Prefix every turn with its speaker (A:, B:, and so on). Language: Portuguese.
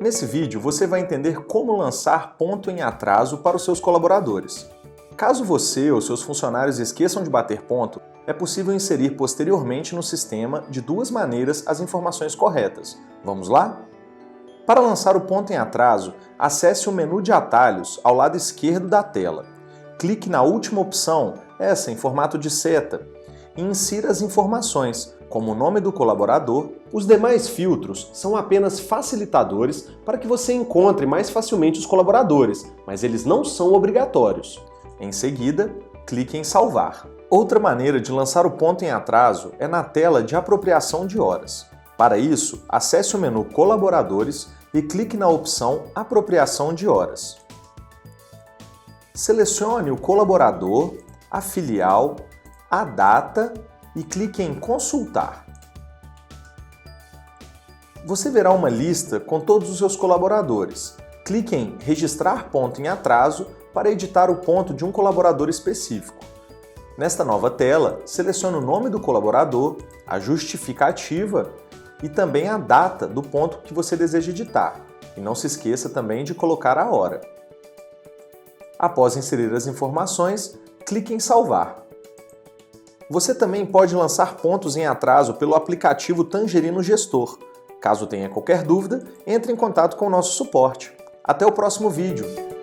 A: Nesse vídeo, você vai entender como lançar ponto em atraso para os seus colaboradores. Caso você ou seus funcionários esqueçam de bater ponto, é possível inserir posteriormente no sistema de duas maneiras as informações corretas. Vamos lá? Para lançar o ponto em atraso, acesse o menu de atalhos ao lado esquerdo da tela. Clique na última opção, essa em formato de seta, e insira as informações, como o nome do colaborador. Os demais filtros são apenas facilitadores para que você encontre mais facilmente os colaboradores, mas eles não são obrigatórios. Em seguida, clique em salvar. Outra maneira de lançar o ponto em atraso é na tela de apropriação de horas. Para isso, acesse o menu Colaboradores e clique na opção Apropriação de horas. Selecione o colaborador, a filial, a data e clique em Consultar. Você verá uma lista com todos os seus colaboradores. Clique em Registrar ponto em atraso para editar o ponto de um colaborador específico. Nesta nova tela, selecione o nome do colaborador, a justificativa e também a data do ponto que você deseja editar. E não se esqueça também de colocar a hora. Após inserir as informações, clique em Salvar. Você também pode lançar pontos em atraso pelo aplicativo Tangerino Gestor. Caso tenha qualquer dúvida, entre em contato com o nosso suporte. Até o próximo vídeo!